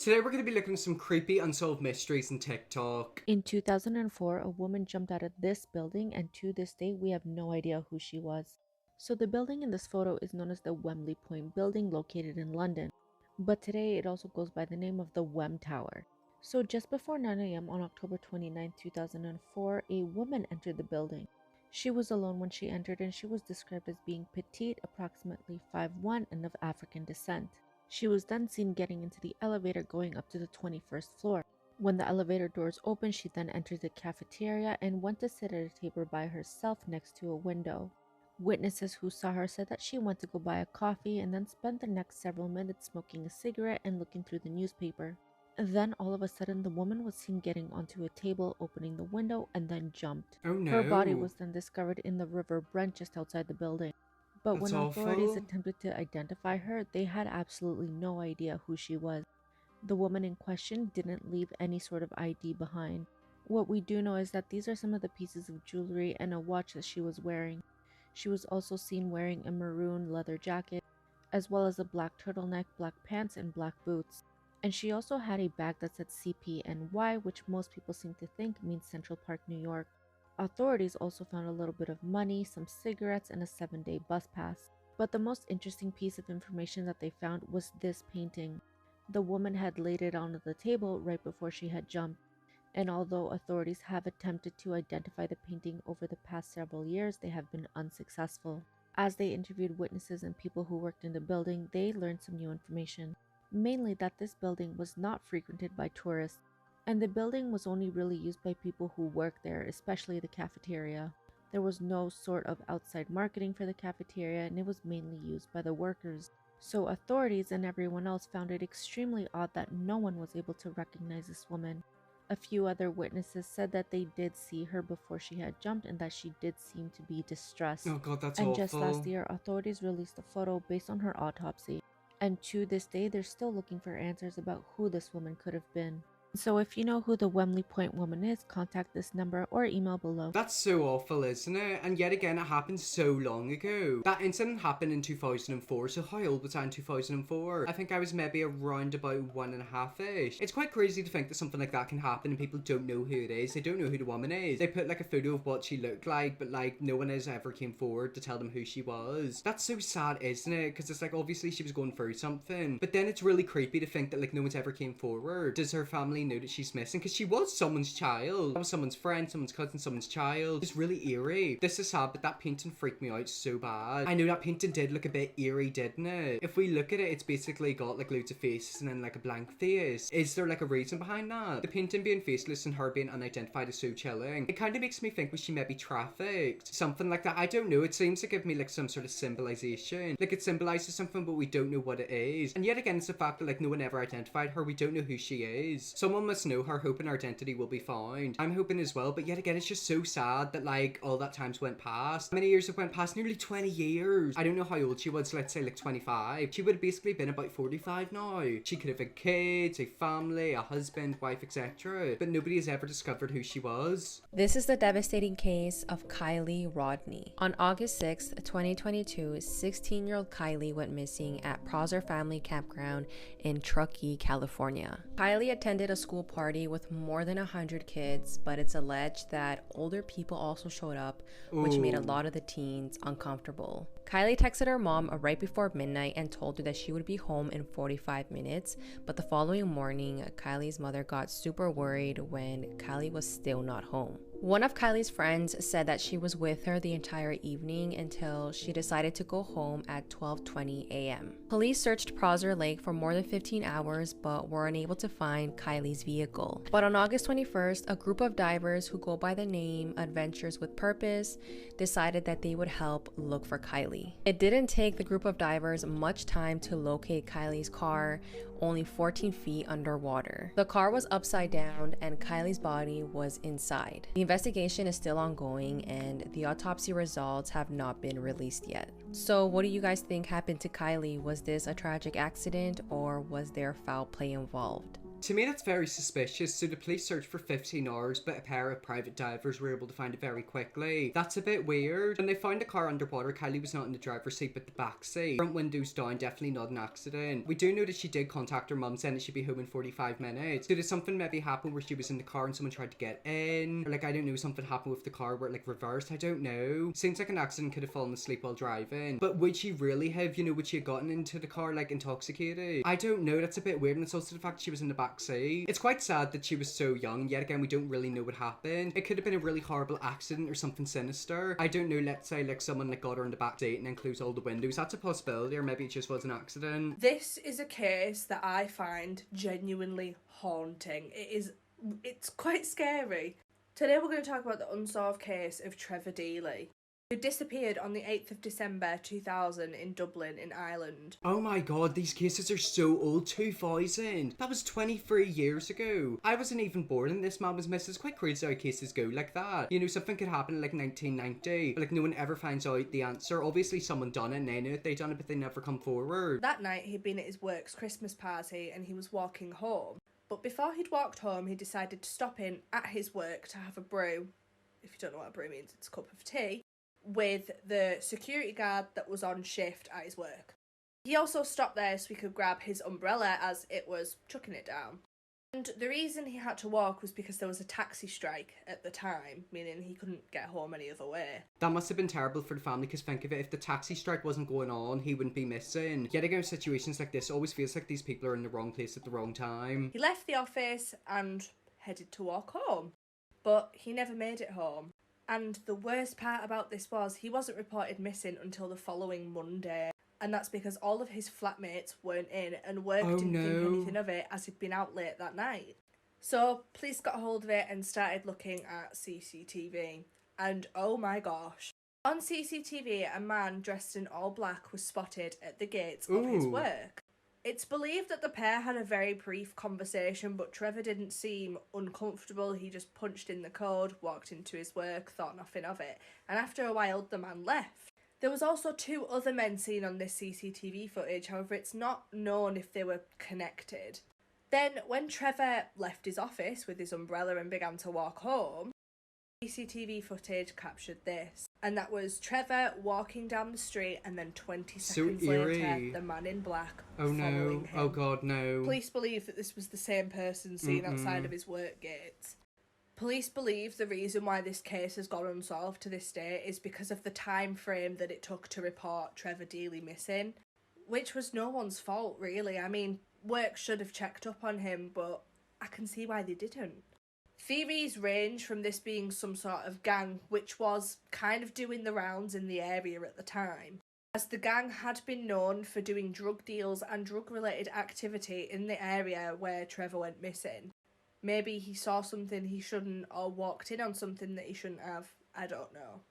Today we're going to be looking at some creepy unsolved mysteries in TikTok. In 2004, a woman jumped out of this building, and to this day, we have no idea who she was. So, the building in this photo is known as the Wembley building located in London, but today it also goes by the name of the Wem Tower. So, just before 9 a.m. on October 29, 2004, a woman entered the building. She was alone when she entered, and she was described as being petite, approximately 5'1", and of African descent. She was then seen getting into the elevator going up to the 21st floor. When the elevator doors opened, she then entered the cafeteria and went to sit at a table by herself next to a window. Witnesses who saw her said that she went to go buy a coffee and then spent the next several minutes smoking a cigarette and looking through the newspaper. Then all of a sudden, the woman was seen getting onto a table, opening the window, and then jumped. Oh Her body no, was then discovered in the River Brent just outside the building. But that's when authorities awful. attempted to identify her, they had absolutely no idea who she was. The woman in question didn't leave any sort of ID behind. What we do know is that these are some of the pieces of jewelry and a watch that she was wearing. She was also seen wearing a maroon leather jacket, as well as a black turtleneck, black pants, and black boots. And she also had a bag that said CPNY, which most people seem to think means Central Park, New York. Authorities also found a little bit of money, some cigarettes, and a 7-day bus pass. But the most interesting piece of information that they found was this painting. The woman had laid it onto the table right before she had jumped. And although authorities have attempted to identify the painting over the past several years, they have been unsuccessful. As they interviewed witnesses and people who worked in the building, they learned some new information. Mainly that this building was not frequented by tourists, and the building was only really used by people who work there, especially the cafeteria. There was no sort of outside marketing for the cafeteria, and it was mainly used by the workers. So authorities and everyone else found it extremely odd that no one was able to recognize this woman. A few other witnesses said that they did see her before she had jumped and that she did seem to be distressed. Oh god, that's And just last awful. year, authorities released a photo based on her autopsy. And to this day, they're still looking for answers about who this woman could have been. So if you know who the Wembley woman is, contact this number or email below. That's so awful, isn't it? And yet again, it happened so long ago. That incident happened in 2004, so how old was I in 2004? I think I was maybe around about 1.5-ish. It's quite crazy to think that something like that can happen and people don't know who it is. They don't know who the woman is. They put like a photo of what she looked like, but like no one has ever came forward to tell them who she was. That's so sad, isn't it? Because it's like obviously she was going through something, but then it's really creepy to think that like no one's ever came forward. Does her family know that she's missing? Because she was someone's child. That was someone's friend, someone's cousin, someone's child. It's really eerie. This is sad, but that painting freaked me out so bad. I know that painting did look a bit eerie, didn't it? If we look at it, it's basically got like loads of faces and then like a blank face. Is there like a reason behind that? The painting being faceless and her being unidentified is so chilling. It kind of makes me think was she maybe trafficked? Something like that. I don't know. It seems to give me like some sort of symbolization. Like it symbolizes something, but we don't know what it is. And yet again, it's the fact that like no one ever identified her. We don't know who she is. Someone must know her, hoping her identity will be found. I'm hoping as well, but yet again, it's just so sad that like all that time's went past. How many years have went past? Nearly 20 years. I don't know how old she was, let's say like 25. She would have basically been about 45 now. She could have had kids, a family, a husband, wife, etc. But nobody has ever discovered who she was. This is the devastating case of Kylie Rodney. On August 6th, 2022, 16-year-old Kylie went missing at Prosser Family Campground in Truckee, California. Kylie attended a school party with more than 100 kids, but it's alleged that older people also showed up, which made a lot of the teens uncomfortable. Kylie texted her mom right before midnight and told her that she would be home in 45 minutes, but the following morning, Kylie's mother got super worried when Kylie was still not home. One of Kylie's friends said that she was with her the entire evening until she decided to go home at 12:20 a.m. Police searched Prosser Lake for more than 15 hours but were unable to find Kylie's vehicle. But on August 21st, a group of divers who go by the name Adventures with Purpose decided that they would help look for Kylie. It didn't take the group of divers much time to locate Kylie's car, only 14 feet underwater. The car was upside down and Kylie's body was inside. The investigation is still ongoing and the autopsy results have not been released yet. So what do you guys think happened to Kylie? Was this a tragic accident or was there foul play involved? To me, that's very suspicious. So the police searched for 15 hours, but a pair of private divers were able to find it very quickly. That's a bit weird. When they found the car underwater, Kylie was not in the driver's seat, but the back seat. Front windows down, definitely not an accident. We do know that she did contact her mum, saying that she'd be home in 45 minutes. So did something maybe happen where she was in the car and someone tried to get in? Or like, I don't know, something happened with the car where it like reversed? I don't know. Seems like an accident, could have fallen asleep while driving. But would she really have, you know, would she have gotten into the car like intoxicated? I don't know, that's a bit weird. And it's also the fact she was in the back seat. It's quite sad that she was so young. Yet again, we don't really know what happened. It could have been a really horrible accident or something sinister. I don't know, let's say like someone like got her in the back seat and then closed all the windows. That's a possibility, or maybe it just was an accident. This is a case that I find genuinely haunting. It's quite scary. Today we're going to talk about the unsolved case of Trevor Daley, who disappeared on the 8th of December 2000 in Dublin in Ireland. Oh my god, these cases are so old. 2000. That was 23 years ago. I wasn't even born and this man was missing. It's quite crazy how cases go like that. You know, something could happen in like 1990, but like no one ever finds out the answer. Obviously someone done it and they knew it, they done it, but they never come forward. That night he'd been at his work's Christmas party and he was walking home. But before he'd walked home, he decided to stop in at his work to have a brew. If you don't know what a brew means, it's a cup of tea, with the security guard that was on shift at his work. He also stopped there so he could grab his umbrella as it was chucking it down. And the reason he had to walk was because there was a taxi strike at the time, meaning he couldn't get home any other way. That must have been terrible for the family, because think of it, if the taxi strike wasn't going on, he wouldn't be missing. Yet again, situations like this, it always feels like these people are in the wrong place at the wrong time. He left the office and headed to walk home, but he never made it home. And the worst part about this was he wasn't reported missing until the following Monday. And that's because all of his flatmates weren't in and work didn't think anything of it as he'd been out late that night. So police got hold of it and started looking at CCTV. And oh my gosh. On CCTV, a man dressed in all black was spotted at the gates of his work. It's believed that the pair had a very brief conversation, but Trevor didn't seem uncomfortable. He just punched in the code, walked into his work, thought nothing of it. And after a while, the man left. There was also 2 other men seen on this CCTV footage, however it's not known if they were connected. Then when Trevor left his office with his umbrella and began to walk home, CCTV footage captured this. And that was Trevor walking down the street and then 20 seconds later, the man in black following him. Oh god, no. Police believe that this was the same person seen outside of his work gates. Police believe the reason why this case has gone unsolved to this day is because of the time frame that it took to report Trevor Daley missing, which was no one's fault, really. I mean, work should have checked up on him, but I can see why they didn't. Theories range from this being some sort of gang, which was kind of doing the rounds in the area at the time, as the gang had been known for doing drug deals and drug-related activity in the area where Trevor went missing. Maybe he saw something he shouldn't or walked in on something that he shouldn't have. I don't know.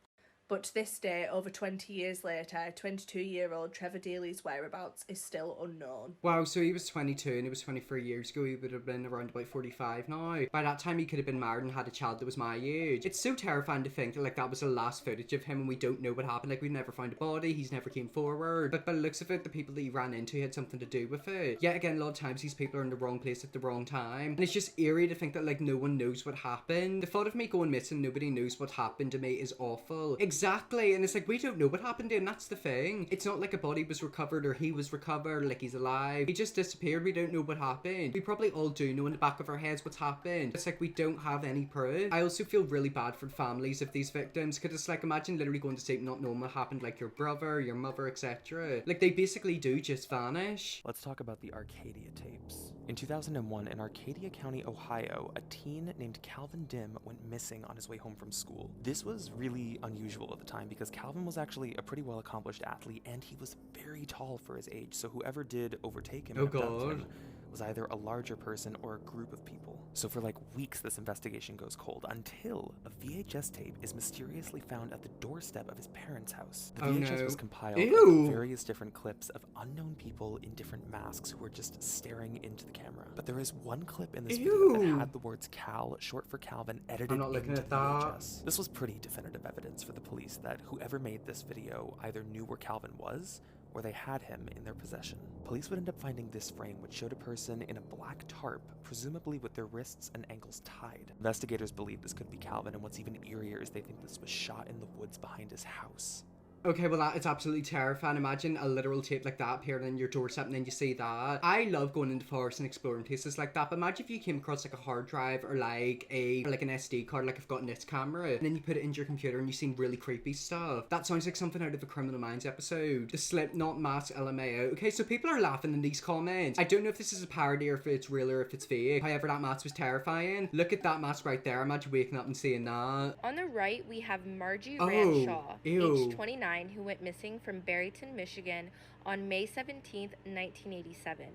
But to this day, over 20 years later, 22-year-old Trevor Daley's whereabouts is still unknown. Wow, so he was 22 and it was 23 years ago. He would have been around about 45 now. By that time, he could have been married and had a child that was my age. It's so terrifying to think that like that was the last footage of him and we don't know what happened. Like, we've never found a body, he's never came forward. But by the looks of it, the people that he ran into had something to do with it. Yet again, a lot of times these people are in the wrong place at the wrong time. And it's just eerie to think that like no one knows what happened. The thought of me going missing, nobody knows what happened to me is awful. Exactly, and it's like we don't know what happened to him, that's the thing. It's not like a body was recovered or he was recovered, like he's alive. He just disappeared, we don't know what happened. We probably all do know in the back of our heads what's happened. It's like we don't have any proof. I also feel really bad for the families of these victims, because it's like, imagine literally going to sleep not knowing what happened, like your brother, your mother, etc. Like they basically do just vanish. Let's talk about the Arcadia Tapes. In 2001, in Arcadia County, Ohio, a teen named Calvin Dim went missing on his way home from school. This was really unusual at the time because Calvin was actually a pretty well-accomplished athlete and he was very tall for his age, so whoever did overtake him and abduct him was either a larger person or a group of people. So for like weeks, this investigation goes cold until a VHS tape is mysteriously found at the doorstep of his parents' house. The VHS was compiled of various different clips of unknown people in different masks who were just staring into the camera. But there is one clip in this video that had the words Cal, short for Calvin, edited into the VHS. This was pretty definitive evidence for the police that whoever made this video either knew where Calvin was where they had him in their possession. Police would end up finding this frame, which showed a person in a black tarp, presumably with their wrists and ankles tied. Investigators believe this could be Calvin, and what's even eerier is they think this was shot in the woods behind his house. Okay, well that is absolutely terrifying. Imagine a literal tape like that appearing on your doorstep and then you see that. I love going into forests and exploring places like that, but imagine if you came across like a hard drive or like an SD card, like I've got in this camera, and then you put it into your computer and you seen really creepy stuff. That sounds like something out of a Criminal Minds episode. The Slipknot Mask LMAO. Okay, so people are laughing in these comments. I don't know if this is a parody or if it's real or if it's fake. However, that mask was terrifying. Look at that mask right there. Imagine waking up and seeing that. On the right, we have Margie Oh, Ranshaw, ew. age 29, who went missing from Barrington, Michigan on May 17th, 1987.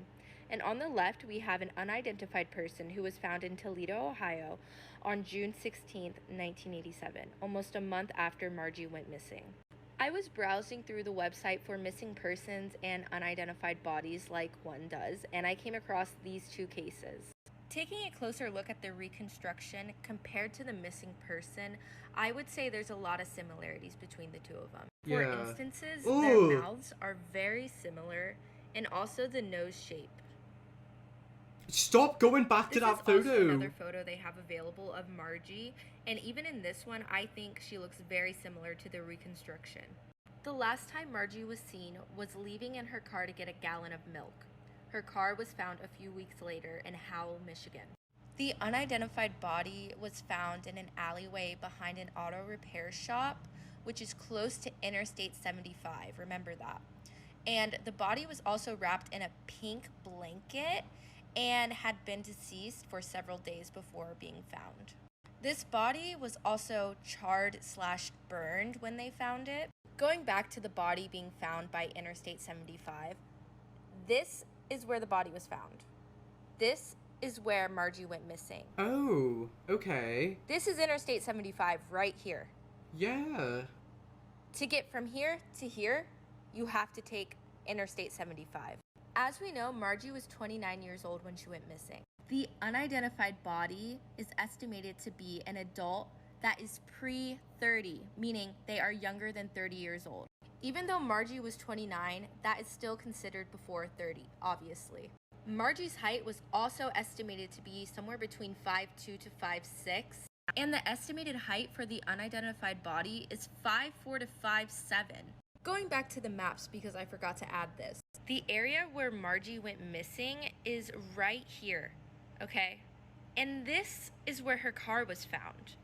And on the left, we have an unidentified person who was found in Toledo, Ohio on June 16th, 1987, almost a month after Margie went missing. I was browsing through the website for missing persons and unidentified bodies like one does, and I came across these two cases. Taking a closer look at the reconstruction compared to the missing person, I would say there's a lot of similarities between the two of them. For Yeah. instances, Ooh. their mouths are very similar, and also the nose shape. Stop going back to This that is also photo. another photo they have available of Margie, and even in this one, I think she looks very similar to the reconstruction. The last time Margie was seen was leaving in her car to get a gallon of milk. Her car was found a few weeks later in Howell, Michigan. The unidentified body was found in an alleyway behind an auto repair shop, which is close to Interstate 75. Remember that. And the body was also wrapped in a pink blanket and had been deceased for several days before being found. This body was also charred/burned when they found it. Going back to the body being found by Interstate 75, this is where the body was found. This is where Margie went missing. Oh, okay. This is Interstate 75 right here. Yeah. To get from here to here, you have to take Interstate 75. As we know, Margie was 29 years old when she went missing. The unidentified body is estimated to be an adult that is pre-30, meaning they are younger than 30 years old. Even though Margie was 29, that is still considered before 30, obviously. Margie's height was also estimated to be somewhere between 5'2" to 5'6", and the estimated height for the unidentified body is 5'4" to 5'7". Going back to the maps, because I forgot to add this. The area where Margie went missing is right here, okay? And this is where her car was found,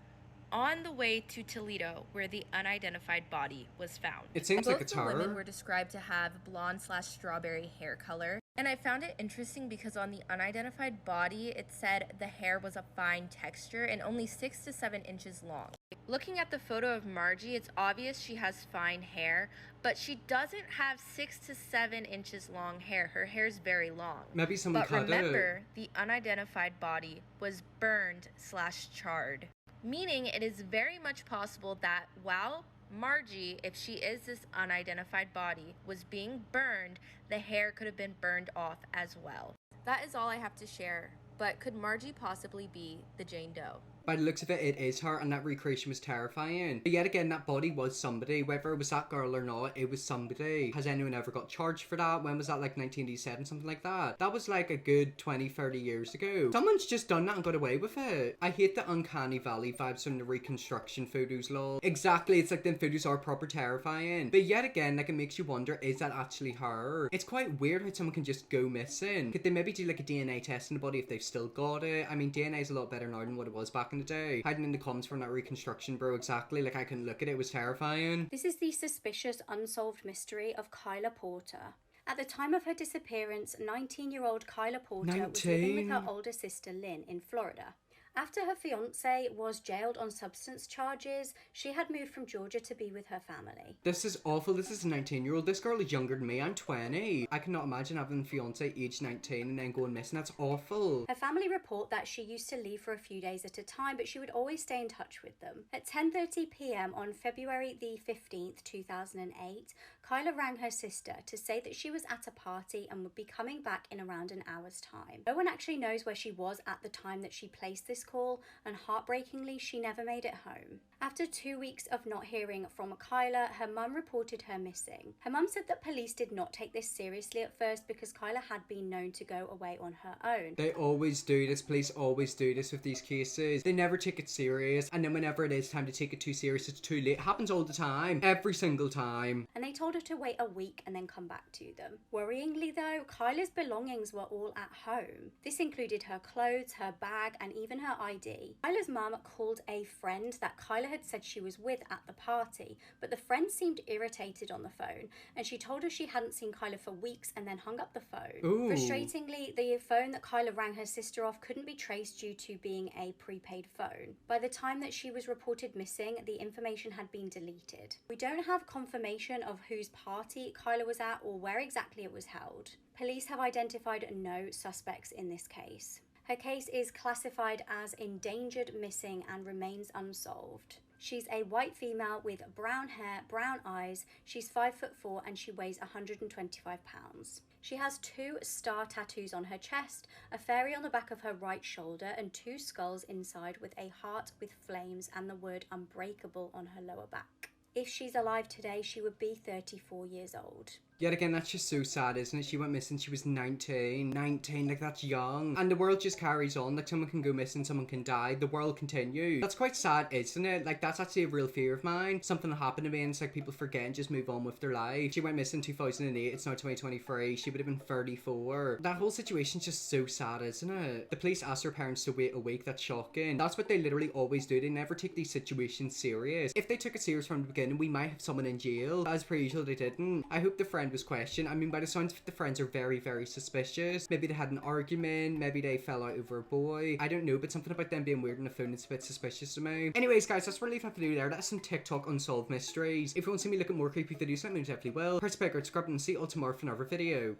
on the way to Toledo, where the unidentified body was found. It seems like it's Both the women her. were described to have blonde/strawberry hair color, and I found it interesting because on the unidentified body, it said the hair was a fine texture and only 6 to 7 inches long. Looking at the photo of Margie, it's obvious she has fine hair, but she doesn't have 6 to 7 inches long hair. Her hair's very long. Maybe someone But cut remember, the unidentified body was burned/charred, meaning it is very much possible that while Margie, if she is this unidentified body, was being burned, the hair could have been burned off as well. That is all I have to share, but could Margie possibly be the Jane Doe? By the looks of it, it is her, and that recreation was terrifying. But yet again, that body was somebody. Whether it was that girl or not, it was somebody. Has anyone ever got charged for that? When was that, like 1987, something like that? That was like a good 20, 30 years ago. Someone's just done that and got away with it. I hate the uncanny valley vibes from the reconstruction photos, lol. Exactly, it's like them photos are proper terrifying. But yet again, like it makes you wonder, is that actually her? It's quite weird how someone can just go missing. Could they maybe do like a DNA test in the body if they've still got it? I mean, DNA is a lot better now than what it was back in the day. Hiding in the comments from that reconstruction, bro, exactly. Like I couldn't look at it, it was terrifying. This is the suspicious unsolved mystery of Kyla Porter. At the time of her disappearance, 19-year-old Kyla Porter was living with her 19? older sister Lynn in Florida. After her fiancé was jailed on substance charges, she had moved from Georgia to be with her family. This is awful. This is a 19-year-old. This girl is younger than me. I'm 20. I cannot imagine having a fiance age 19 and then going missing. That's awful. Her family report that she used to leave for a few days at a time, but she would always stay in touch with them. At 10:30 p.m. on February the 15th, 2008, Kyla rang her sister to say that she was at a party and would be coming back in around an hour's time. No one actually knows where she was at the time that she placed this police call, and heartbreakingly, she never made it home. After 2 weeks of not hearing from Kyla, her mum reported her missing. Her mum said that police did not take this seriously at first because Kyla had been known to go away on her own. They always do this. Police always do this with these cases. They never take it serious, and then whenever it is time to take it too serious, it's too late. It happens all the time. Every single time. And they told her to wait a week and then come back to them. Worryingly though, Kyla's belongings were all at home. This included her clothes, her bag, and even her ID. Kyla's mum called a friend that Kyla had said she was with at the party, but the friend seemed irritated on the phone, and she told her she hadn't seen Kyla for weeks and then hung up the phone. Ooh. Frustratingly, the phone that Kyla rang her sister off couldn't be traced due to being a prepaid phone. By the time that she was reported missing, the information had been deleted. We don't have confirmation of whose party Kyla was at or where exactly it was held. Police have identified no suspects in this case. Her case is classified as endangered missing and remains unsolved. She's a white female with brown hair, brown eyes, she's 5'4" and she weighs 125 pounds. She has 2 star tattoos on her chest, a fairy on the back of her right shoulder, and 2 skulls inside with a heart with flames and the word unbreakable on her lower back. If she's alive today, she would be 34 years old. Yet again, that's just so sad, isn't it? She went missing, she was 19. 19, like, that's young. And the world just carries on. Like, someone can go missing, someone can die. The world continues. That's quite sad, isn't it? Like, that's actually a real fear of mine. Something that happened to me, and it's like people forget and just move on with their life. She went missing in 2008. It's now 2023. She would have been 34. That whole situation's just so sad, isn't it? The police asked her parents to wait a week. That's shocking. That's what they literally always do. They never take these situations serious. If they took it serious from the beginning, we might have someone in jail. As per usual, they didn't. I hope the friend was questioned. I mean, by the sounds of it, the friends are very, very suspicious. Maybe they had an argument. Maybe they fell out over a boy. I don't know, but something about them being weird on the phone is a bit suspicious to me. Anyways, guys, that's what I have to do there. That's some TikTok unsolved mysteries. If you want to see me look at more creepy videos, let me know, definitely will. Press the bell, subscribe, and see you all tomorrow for another video.